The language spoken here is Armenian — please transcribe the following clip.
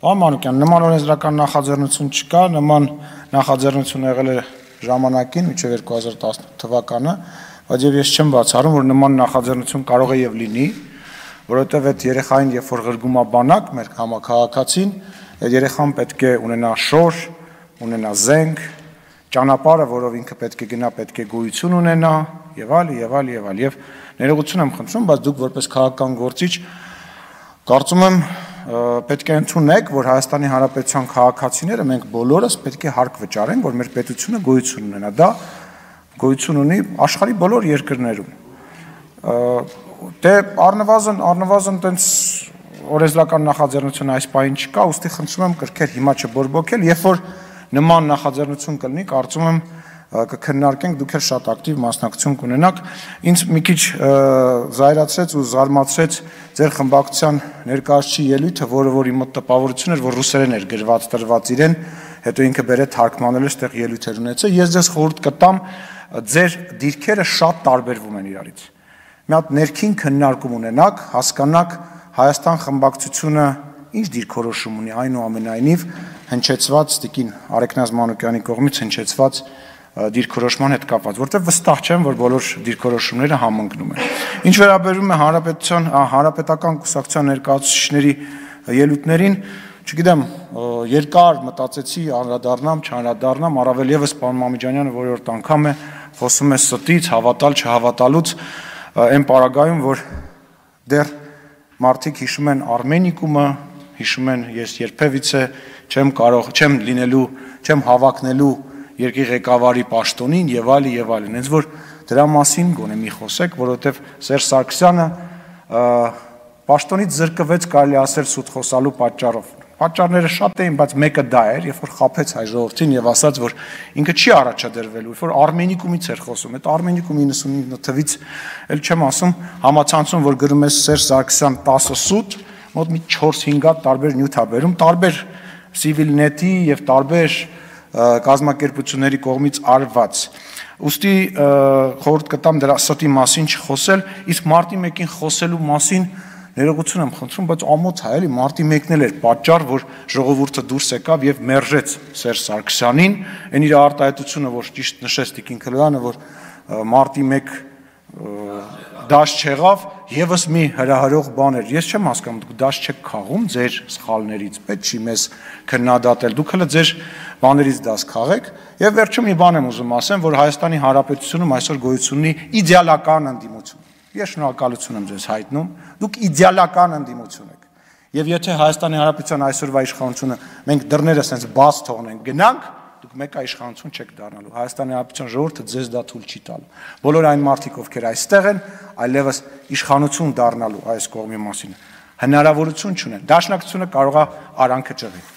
Պարոն Մանուկյան, նման օրենսդրական նախաձեռնություն չկա, նման նախաձեռնություն եղել է ժամանակին, մինչև 2018 թվականը, բայց եւ ես չեմ բացառում, որ նման նախաձեռնություն կարող է եւ լինի, որովհետեւ այդ երեխային, երբ որ ղրգում է բանակ, մեր համակարգացին, այդ երեխան պետք է ունենա շոր, ունենա զենք, ճանապարհը, որով ինքը պետք է գնա, պետք է գոյություն ունենա, եւ այլ, եւ այլ, եւ այլ, եւ ներողություն եմ խնդրում, բայց դուք որպես քաղաքական գործիչ կարծում եմ պետք է ընդունեք, որ Հայաստանի Հանրապետության քաղաքացիները մենք բոլորս պետք է հարկ վճարենք, որ մեր պետությունը գոյություն ունենա, դա գոյություն ունի աշխարհի բոլոր երկրներում։ Դե առնվազն տենց օրենսդրական նախաձեռնություն այս պահին չկա, ուստի խնդրում եմ կրկեր հիմա չբորբոքել, երբ որ նման նախաձեռնություն կլինի, կարծում եմ կքննարկենք, դուք էլ շատ ակտիվ մասնակցություն կունենաք։ Ինձ մի քիչ զայրացրեց ու զարմացրեց ձեր խմբակցության ներկայացուցիչի ելույթը, որ իմ մոտ տպավորություն էր, որ ռուսերեն էր գրված տրված իրեն, հետո ինքը բերեց թարգմանել է, այդտեղ ելույթեր ունեցել։ Ես ձեզ խորհուրդ կտամ, ձեր դիրքերը շատ տարբերվում են իրարից։ Մի հատ ներքին քննարկում ունենաք, հասկանաք Հայաստան խմբակցությունը ինչ դիրքորոշում ունի, այնուամենայնիվ հնչեցված տիկին Արեգնազ Մանուկյանի կողմից հնչեցված դիրքորոշման հետ կապված, որտեղ վստահ չեմ, որ բոլոր դիրքորոշումները համընկնում են։ Ինչ վերաբերում է հանրապետական կուսակցության ներկայացուցիչների ելույթներին, չգիտեմ, երկար մտածեցի անդրադառնամ, չանդրադառնամ, առավել եւս պարոն Մամիջանյանը որորդ անգամ է խոսում է ստից, հավատալ, չհավատալուց, այն պարագայում, որ դեռ մարդիկ հիշում են Արմենիկումը, հիշում են ես երբևիցե չեմ հավակնելու երկրի ղեկավարի պաշտոնին եւ այլն, հենց որ դրա մասին գոնե մի խոսեք, որովհետեւ Սերժ Սարգսյանը պաշտոնից զրկվեց, կարելի ասել, սուտ խոսալու պատճառով։ Պատճառները շատ էին, բայց մեկը դա էր, երբ որ խաբեց հայ ժողովրդին եւ ասաց, որ ինքը չի առաջադրվելու, որ Արմենիկումից էր խոսում։ Այդ Արմենիկում 99 թվից էլ չեմ ասում, համացանցում, որ գրում է Սերժ Սարգսյան 10 սուտ, մոտ մի 4-5 հատ տարբեր նյութ է բերում, տարբեր Civilnet-ի եւ տարբեր կազմակերպությունների կողմից արված։ Ուստի խորհուրդ կտամ դրա ստի մասին չխոսել, իսկ մարտի 1-ին խոսելու մասին ներողություն եմ խնդրում, բայց ամոթ է, էլի մարտի 1-ն էլ էր պատճառ, որ ժողովուրդը դուրս եկավ եւ մերժեց Սերժ Սարգսյանին, այն իր արտահայտությունը, որ ճիշտ նշեց տիկին Քլոյանը, որ մարտի 1 դաշ չեղավ, եւս մի հրահրող բան էր։ Ես չեմ հասկանում, դուք դաշ չեք քաղում ձեր սխալներից, պետք չի մեզ քննադատել։ Դուք հələ ձեր բաներից դաս քաղեք։ Եվ վերջում մի բան եմ ուզում ասեմ, որ Հայաստանի Հանրապետությունում այսօր գոյություն ունի իդեալական ընդդիմություն։ Ես շնորհակալություն եմ ձեզ հայտնում, դուք իդեալական ընդդիմություն եք։ Եվ եթե Հայաստանի Հանրապետության այսօրվա իշխանությունը մենք դռները ասենց բաց թողնենք, գնանք, դուք մեկը իշխանություն չեք դառնալու։ Հայաստանի Հանրապետության ժողովուրդը ձեզ դա թույլ չի տալու։ Բոլոր այն մարդիկ, ովքեր այստեղ են, այլևս իշխանություն դառնալու այս կողմի մասին հնարավորություն չունեն։ Դաշնակցությունը կարող է արանքը ճղել։